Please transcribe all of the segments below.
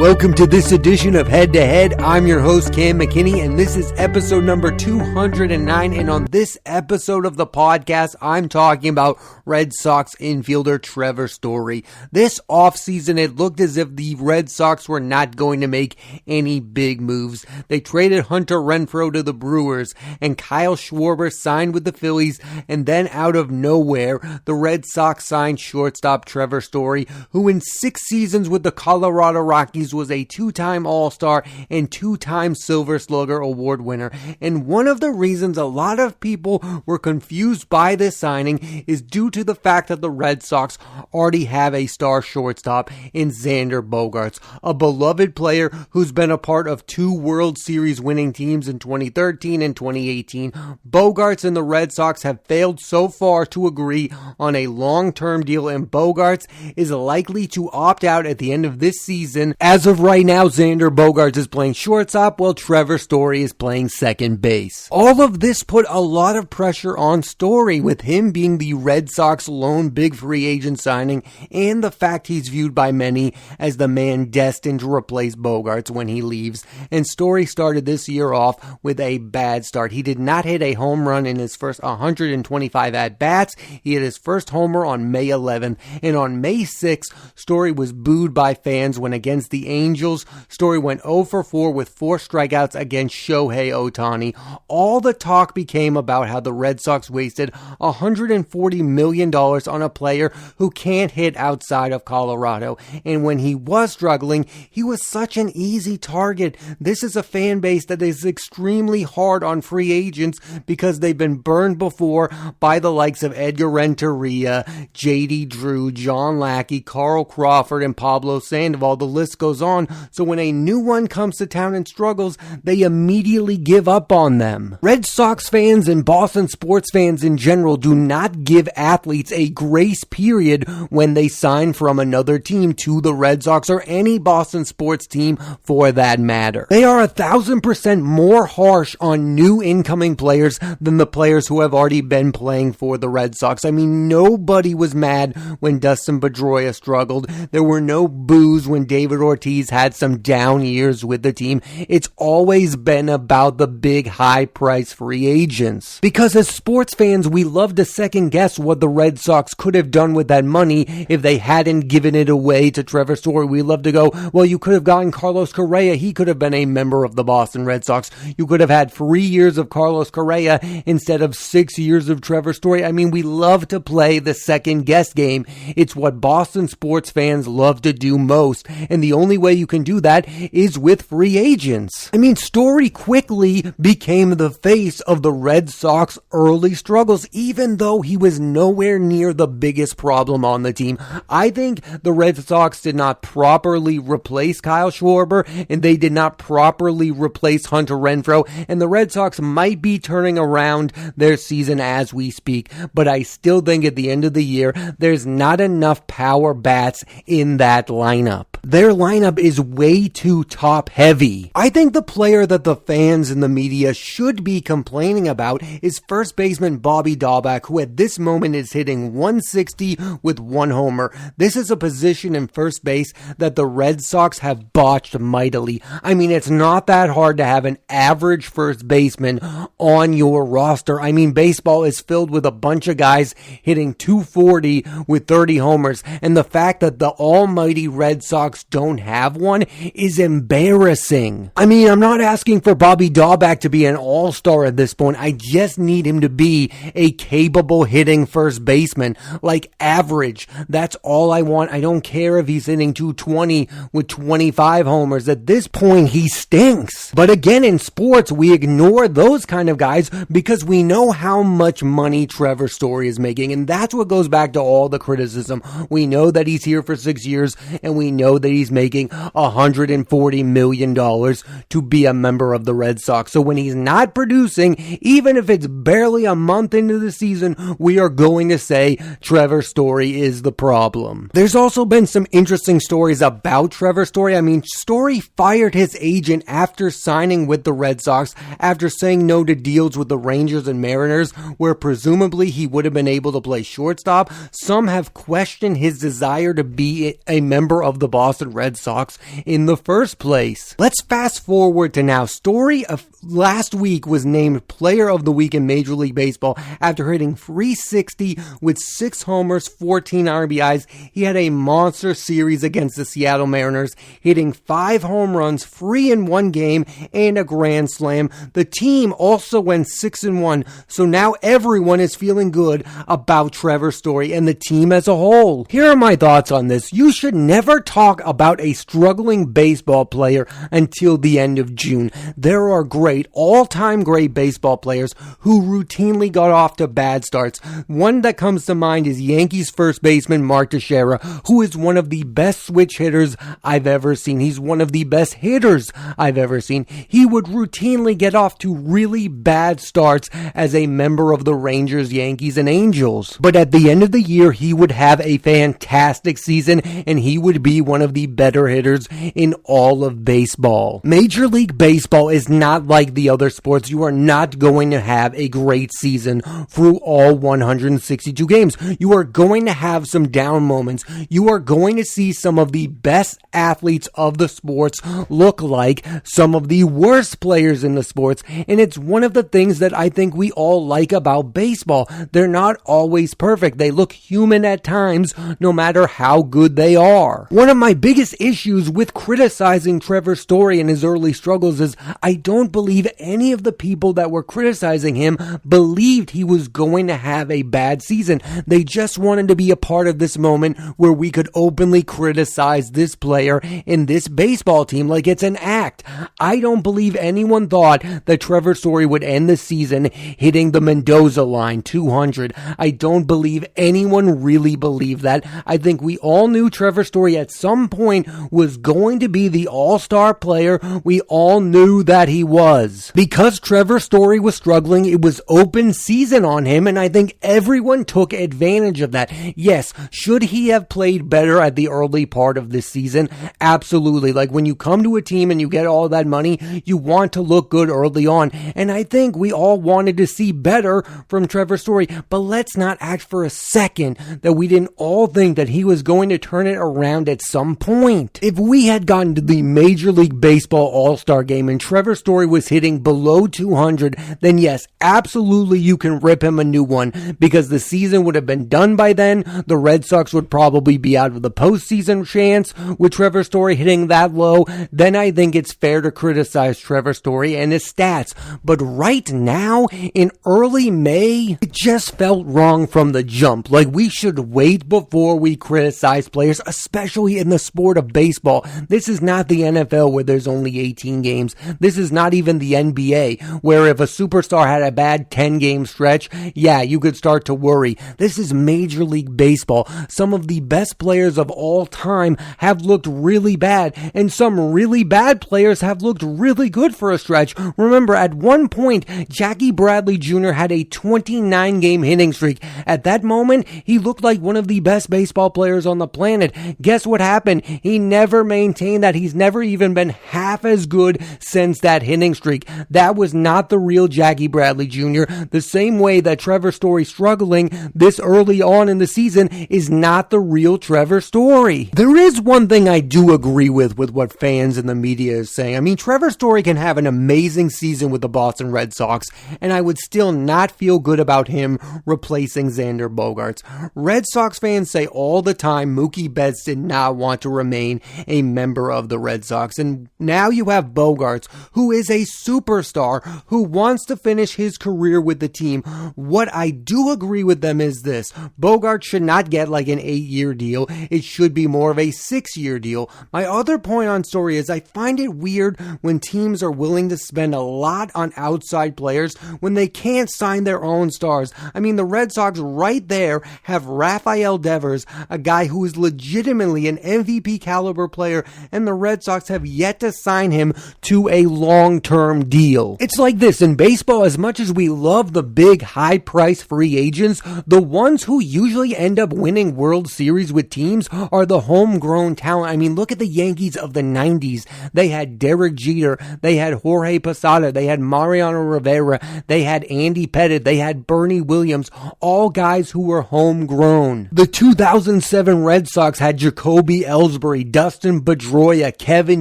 Welcome to this edition of Head to Head. I'm your host, Cam McKinney, and this is episode number 209. And on this episode of the podcast, I'm talking about Red Sox infielder Trevor Story. This offseason, it looked as if the Red Sox were not going to make any big moves. They traded Hunter Renfroe to the Brewers, and Kyle Schwarber signed with the Phillies, and then out of nowhere, the Red Sox signed shortstop Trevor Story, who in 6 seasons with the Colorado Rockies was a 2-time All-Star and 2-time Silver Slugger Award winner. And one of the reasons a lot of people were confused by this signing is due to the fact that the Red Sox already have a star shortstop in Xander Bogaerts, a beloved player who's been a part of 2 World Series winning teams in 2013 and 2018. Bogaerts and the Red Sox have failed so far to agree on a long-term deal, and Bogaerts is likely to opt out at the end of this season. As of right now, Xander Bogaerts is playing shortstop while Trevor Story is playing second base. All of this put a lot of pressure on Story, with him being the Red Sox lone big free agent signing and the fact he's viewed by many as the man destined to replace Bogaerts when he leaves. And Story started this year off with a bad start. He did not hit a home run in his first 125 at-bats. He hit his first homer on May 11th, and on May 6th, Story was booed by fans when against the Angels, Story went 0 for 4 with 4 strikeouts against Shohei Ohtani. All the talk became about how the Red Sox wasted $140 million on a player who can't hit outside of Colorado. And when he was struggling, he was such an easy target. This is a fan base that is extremely hard on free agents because they've been burned before by the likes of Edgar Renteria, J.D. Drew, John Lackey, Carl Crawford, and Pablo Sandoval. The list goes on. So when a new one comes to town and struggles, they immediately give up on them. Red Sox fans and Boston sports fans in general do not give athletes a grace period when they sign from another team to the Red Sox or any Boston sports team for that matter. They are 1,000% more harsh on new incoming players than the players who have already been playing for the Red Sox. I mean, nobody was mad when Dustin Pedroia struggled. There were no boos when David Ortiz had some down years with the team. It's always been about the big high-price free agents. Because as sports fans, we love to second-guess what the Red Sox could have done with that money if they hadn't given it away to Trevor Story. We love to go, well, you could have gotten Carlos Correa. He could have been a member of the Boston Red Sox. You could have had 3 years of Carlos Correa instead of 6 years of Trevor Story. I mean, we love to play the second-guess game. It's what Boston sports fans love to do most, and the only way you can do that is with free agents. I mean, Story quickly became the face of the Red Sox early struggles, even though he was nowhere near the biggest problem on the team. I think the Red Sox did not properly replace Kyle Schwarber, and they did not properly replace Hunter Renfroe, and the Red Sox might be turning around their season as we speak, but I still think at the end of the year, there's not enough power bats in that lineup. Their lineup is way too top heavy. I think the player that the fans and the media should be complaining about is first baseman Bobby Dalbec, who at this moment is hitting 160 with 1 homer. This is a position in first base that the Red Sox have botched mightily. I mean, it's not that hard to have an average first baseman on your roster. I mean, baseball is filled with a bunch of guys hitting 240 with 30 homers, and the fact that the almighty Red Sox don't have one is embarrassing. I mean, I'm not asking for Bobby Dalbec to be an all-star at this point. I just need him to be a capable hitting first baseman, like average. That's all I want. I don't care if he's hitting 220 with 25 homers. At this point, he stinks. But again, in sports, we ignore those kind of guys because we know how much money Trevor Story is making, and that's what goes back to all the criticism. We know that he's here for 6 years, and we know that he's making $140 million to be a member of the Red Sox. So when he's not producing, even if it's barely a month into the season, we are going to say Trevor Story is the problem. There's also been some interesting stories about Trevor Story. I mean, Story fired his agent after signing with the Red Sox, after saying no to deals with the Rangers and Mariners, where presumably he would have been able to play shortstop. Some have questioned his desire to be a member of the Boston Boston Red Sox in the first place. Let's fast forward to now. Story of last week was named Player of the Week in Major League Baseball after hitting .360 with 6 homers, 14 RBIs. He had a monster series against the Seattle Mariners, hitting 5 home runs, 3 in one game, and a grand slam. The team also went 6-1, so now everyone is feeling good about Trevor Story and the team as a whole. Here are my thoughts on this. You should never talk about a struggling baseball player until the end of June. There are all-time great baseball players who routinely got off to bad starts. One that comes to mind is Yankees first baseman Mark Teixeira, who is one of the best switch hitters I've ever seen. He's one of the best hitters I've ever seen. He would routinely get off to really bad starts as a member of the Rangers, Yankees, and Angels. But at the end of the year, he would have a fantastic season, and he would be one of the better hitters in all of baseball. Major League Baseball is not like the other sports. You are not going to have a great season through all 162 games. You are going to have some down moments. You are going to see some of the best athletes of the sports look like some of the worst players in the sports, and it's one of the things that I think we all like about baseball. They're not always perfect. They look human at times, no matter how good they are. One of my biggest issues with criticizing Trevor Story and his early struggles is I don't believe any of the people that were criticizing him believed he was going to have a bad season. They just wanted to be a part of this moment where we could openly criticize this player in this baseball team like it's an act. I don't believe anyone thought that Trevor Story would end the season hitting the Mendoza line, 200. I don't believe anyone really believed that. I think we all knew Trevor Story at some point was going to be the all-star player. We all knew that he was. Because Trevor Story was struggling, it was open season on him, and I think everyone took advantage of that. Yes, should he have played better at the early part of this season? Absolutely. Like when you come to a team and you get all that money, you want to look good early on, and I think we all wanted to see better from Trevor Story, but let's not act for a second that we didn't all think that he was going to turn it around at some point. If we had gotten to the Major League Baseball All-Star game and Trevor Story was hitting below 200, then yes, absolutely you can rip him a new one because the season would have been done by then. The Red Sox would probably be out of the postseason chance with Trevor Story hitting that low. Then I think it's fair to criticize Trevor Story and his stats. But right now, in early May, it just felt wrong from the jump. Like we should wait before we criticize players, especially in the sport of baseball. This is not the NFL where there's only 18 games. This is not even the NBA, where if a superstar had a bad 10-game stretch, yeah, you could start to worry. This is Major League Baseball. Some of the best players of all time have looked really bad, and some really bad players have looked really good for a stretch. Remember, at one point, Jackie Bradley Jr. had a 29-game hitting streak. At that moment, he looked like one of the best baseball players on the planet. Guess what happened? He never maintained that. He's never even been half as good since that hitting streak. That was not the real Jackie Bradley Jr. The same way that Trevor Story struggling this early on in the season is not the real Trevor Story. There is one thing I do agree with what fans and the media is saying. I mean, Trevor Story can have an amazing season with the Boston Red Sox, and I would still not feel good about him replacing Xander Bogaerts. Red Sox fans say all the time Mookie Betts did not want to remain a member of the Red Sox, and now you have Bogaerts, who is a superstar who wants to finish his career with the team. What I do agree with them is this: Bogaerts should not get like an 8-year deal. It should be more of a 6-year deal. My other point on Story is I find it weird when teams are willing to spend a lot on outside players when they can't sign their own stars. I mean, the Red Sox right there have Rafael Devers, a guy who is legitimately an MVP caliber player, and the Red Sox have yet to sign him to a long-term deal. It's like this, in baseball, as much as we love the big high-price free agents, the ones who usually end up winning World Series with teams are the homegrown talent. I mean, look at the Yankees of the 90s. They had Derek Jeter, they had Jorge Posada, they had Mariano Rivera, they had Andy Pettitte, they had Bernie Williams, all guys who were homegrown. The 2007 Red Sox had Jacoby Ellsbury, Dustin Pedroia, Kevin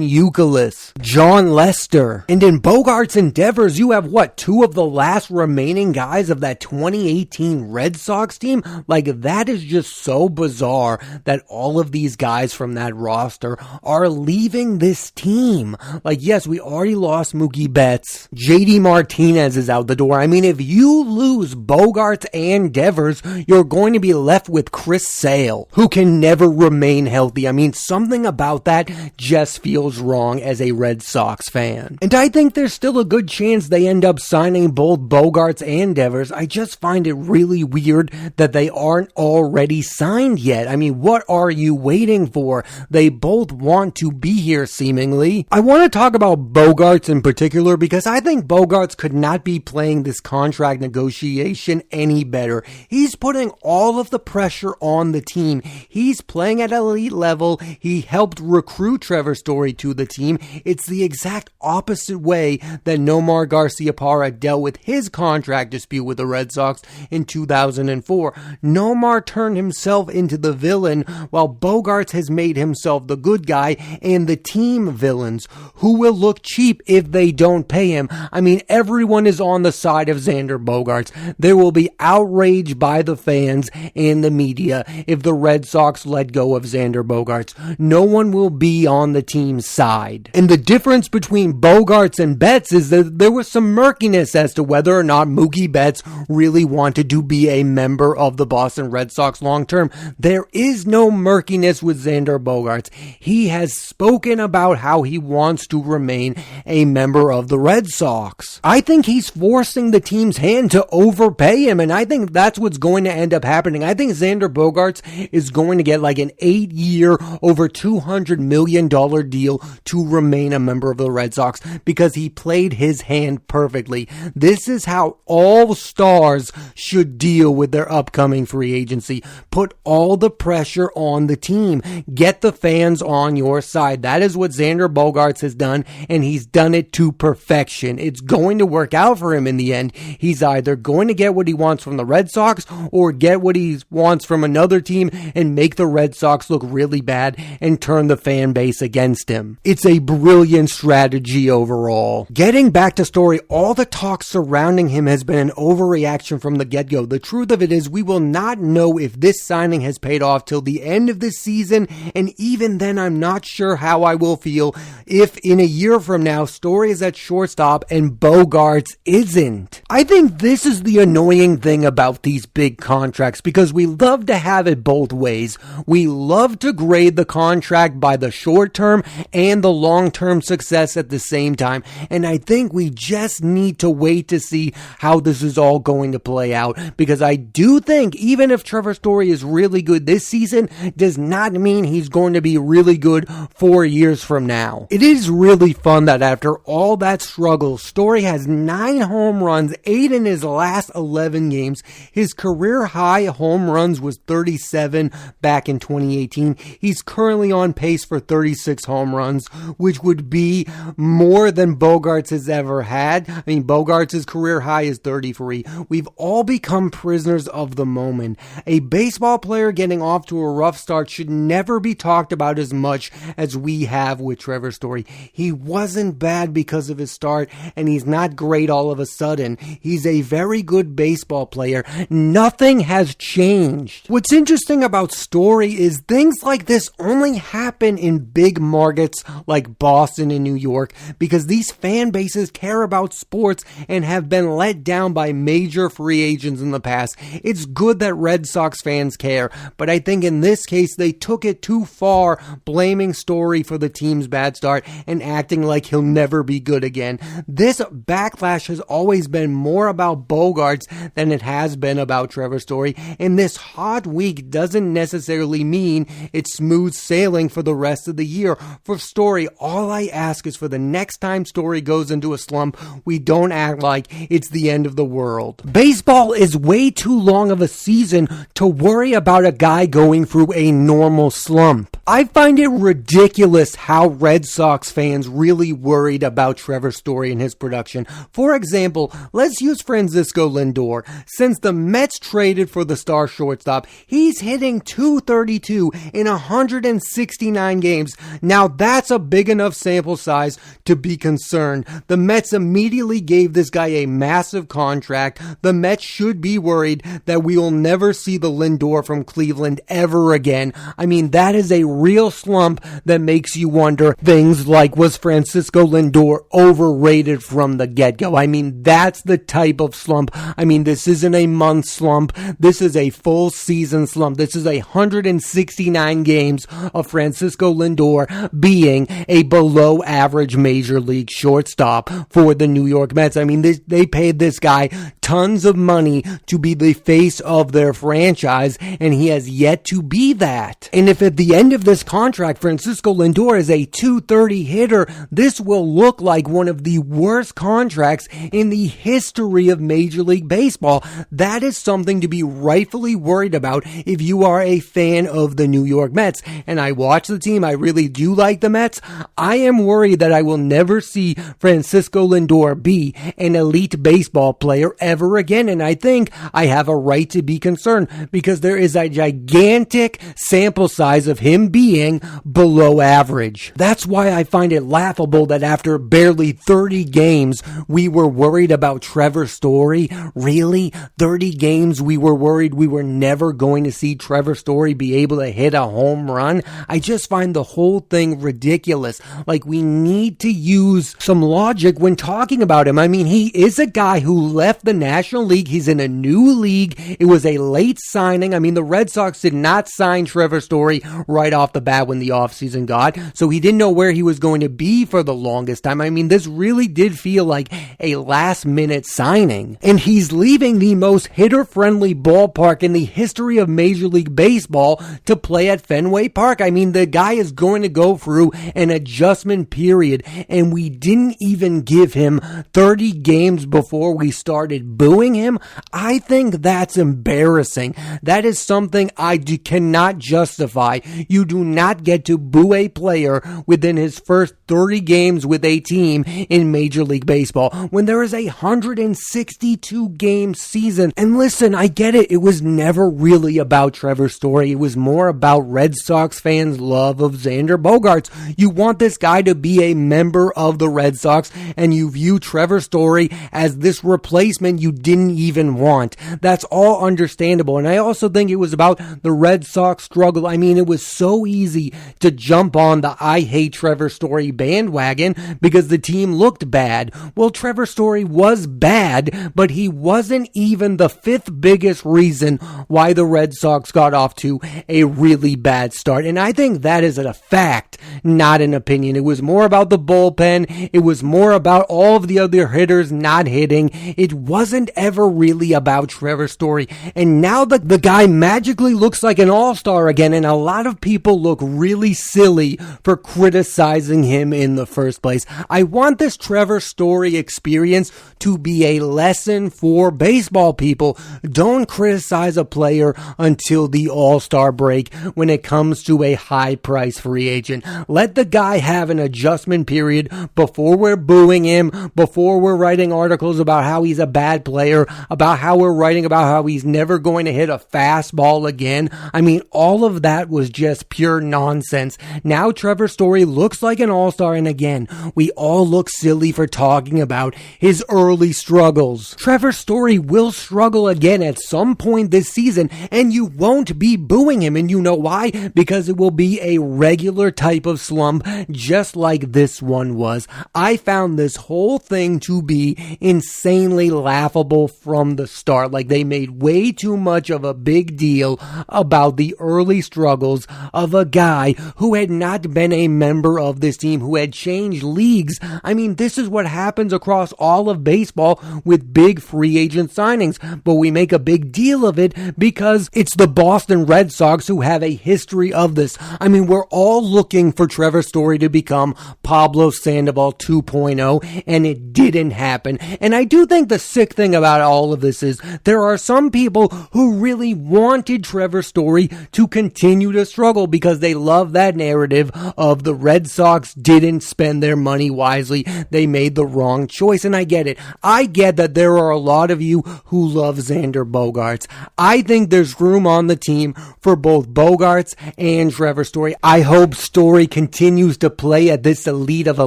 Youkilis, John Lester. And in Bogaerts' endeavors, you have two of the last remaining guys of that 2018 Red Sox team? Like, that is just so bizarre that all of these guys from that roster are leaving this team. Like, yes, we already lost Mookie Betts. JD Martinez is out the door. I mean, if you lose Bogaerts and Devers, you're going to be left with Chris Sale, who can never remain healthy. I mean, something about that just feels wrong as a Red Sox fan. And I think there's still a good chance they end up signing both Bogaerts and Devers. I just find it really weird that they aren't already signed yet. I mean, what are you waiting for? They both want to be here, seemingly. I want to talk about Bogaerts in particular because I think Bogaerts could not be playing this contract negotiation any better. He's putting all of the pressure on the team. He's playing at elite level. He helped recruit Trevor Story to the team. It's the exact opposite way that Nomar Garciaparra dealt with his contract dispute with the Red Sox in 2004. Nomar turned himself into the villain, while Bogaerts has made himself the good guy and the team villains, who will look cheap if they don't pay him. I mean, everyone is on the side of Xander Bogaerts. There will be outrage by the fans and the media if the Red Sox let go of Xander Bogaerts. No one will be on the team's side. And the difference between Bogaerts and Betts is that there was some murkiness as to whether or not Mookie Betts really wanted to be a member of the Boston Red Sox long term. There is no murkiness with Xander Bogaerts. He has spoken about how he wants to remain a member of the Red Sox. I think he's forcing the team's hand to overpay him, and I think that's what's going to end up happening. I think Xander Bogaerts is going to get like an 8-year, over $200 million deal to remain a member of the Red Sox because he played his hand perfectly. This is how all stars should deal with their upcoming free agency. Put all the pressure on the team. Get the fans on your side. That is what Xander Bogaerts has done, and he's done it to perfection. It's going to work out for him in the end. He's either going to get what he wants from the Red Sox or get what he wants from another team and make the Red Sox look really bad and turn the fan base against him. It's a brilliant strategy overall. Getting back to Story, all the talk surrounding him has been an overreaction from the get-go. The truth of it is we will not know if this signing has paid off till the end of this season, and even then I'm not sure how I will feel if in a year from now Story is at shortstop and Bogaerts isn't. I think this is the annoying thing about these big contracts because we love to have it both ways. We love to grade the contract by the short term and the long term success at the same time, and I think we just need to wait to see how this is all going to play out, because I do think even if Trevor Story is really good this season, does not mean he's going to be really good 4 years from now. It is really fun that after all that struggle, Story has 9 home runs, 8 in his last 11 games. His career high home runs was 37 back in 2018. He's currently on pace for 36 home runs, which would be more than Bogaerts has ever had. I mean, Bogaerts' career high is 33. We've all become prisoners of the moment. A baseball player getting off to a rough start should never be talked about as much as we have with Trevor Story. He wasn't bad because of his start, and he's not great all of a sudden. He's a very good baseball player. Nothing has changed. What's interesting about Story is things like this only happen in big markets like Boston and New York because these fan bases care about sports and have been let down by major free agents in the past. It's good that Red Sox fans care, but I think in this case they took it too far, blaming Story for the team's bad start and acting like he'll never be good again. This backlash has always been more about Bogaerts than it has been about Trevor Story, and this hot week doesn't necessarily mean it's smooth sailing for the rest of the year. For Story, all I ask is for the next time Story goes into a slump, we don't act like it's the end of the world. Baseball is way too long of a season to worry about a guy going through a normal slump. I find it ridiculous how Red Sox fans really worried about Trevor Story and his production. For example, let's use Francisco Lindor. Since the Mets traded for the star shortstop, he's hitting .232 in 169 games. Now that's a big enough sample size to be concerned. The Mets immediately gave this guy a massive contract. The Mets should be worried that we will never see the Lindor from Cleveland ever again. I mean, that is a real slump that makes you wonder things like, was Francisco Lindor overrated from the get-go? I mean, that's the type of slump. I mean, this isn't a month slump. This is a full season slump. This is 169 games of Francisco Lindor being a below average major league shortstop for the New York Mets. I mean, they paid this guy tons of money to be the face of their franchise, and he has yet to be that. And if at the end of this contract, Francisco Lindor is a .230 hitter, this will look like one of the worst contracts in the history of Major League Baseball. That is something to be rightfully worried about if you are a fan of the New York Mets. And I watch the team. I really do like the Mets. I am worried that I will never see Francisco Lindor be an elite baseball player ever again. And I think I have a right to be concerned because there is a gigantic sample size of him being below average. That's why I find it laughable that after barely 30 games, we were worried about Trevor Story. Really? 30 games we were worried we were never going to see Trevor Story be able to hit a home run? I just find the whole thing ridiculous. Like, we need to use some logic when talking about him. I mean, he is a guy who left the National League. He's in a new league. It was a late signing. I mean, the Red Sox did not sign Trevor Story right off the bat when the offseason got, so he didn't know where he was going to be for the longest time. I mean, this really did feel like a last-minute signing. And he's leaving the most hitter-friendly ballpark in the history of Major League Baseball to play at Fenway Park. I mean, the guy is going to go through an adjustment period, and we didn't even give him 30 games before we started booing him. I think that's embarrassing. That is something I cannot justify. You do not get to boo a player within his first 30 games with a team in Major League Baseball when there is a 162 game season. And listen, I get it. It was never really about Trevor Story. It was more about Red Sox fans' love of Xander Bogaerts. You want this guy to be a member of the Red Sox, and you view Trevor Story as this replacement you didn't even want. That's all understandable. And I also think it was about the Red Sox struggle. I mean, it was so easy to jump on the I hate Trevor Story bandwagon because the team looked bad. Well, Trevor Story was bad, but he wasn't even the fifth biggest reason why the Red Sox got off to a really bad start. And I think that is a fact, not an opinion. It was more about the bullpen. It was more about all of the other hitters not hitting. It wasn't ever really about Trevor Story. And now the guy magically looks like an all-star again, and a lot of people look really silly for criticizing him in the first place. I want this Trevor Story experience to be a lesson for baseball people. Don't criticize a player until the all-star break when it comes to a high-price free agent. Let the guy have an adjustment period before we're booing him, before we're writing articles about how he's a bad player, about how we're writing about how he's never going to hit a fastball again. I mean, all of that was just pure nonsense. Now Trevor Story looks like an all-star, and again, we all look silly for talking about his early struggles. Trevor Story will struggle again at some point this season, and you won't be booing him, and you know why? Because it will be a regular type of slump, just like this one was. I found this whole thing to be insanely laughable from the start. Like, they made way too much of a big deal about the early struggles of a guy who had not been a member of this team, who had changed leagues. I mean, this is what happens across all of baseball with big free agent signings, but we make a big deal of it because it's the Boston Red Sox who have a history of this. I mean, we're all looking for Trevor Story to become Pablo Sandoval 2.0, and it didn't happen. And I do think the sick thing about all of this is there are some people who really wanted Trevor Story to continue to struggle because they love that narrative of the Red Sox didn't spend their money wisely. They made the wrong choice, and I get it. I get that there are a lot of you who love Xander Bogaerts. I think there's room on the team for both Bogaerts and Trevor Story. I hope Story continues to play at this elite of a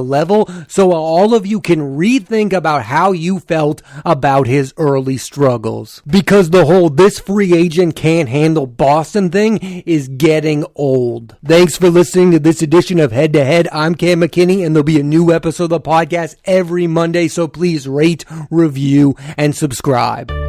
level so all of you can rethink about how you felt about his early struggles. Because the whole this free agent can't handle Boston thing is getting old. Thanks for listening to this edition of Head to Head. I'm Cam McKinney, and there'll be a new episode of the podcast every Monday, so please rate, review, and subscribe.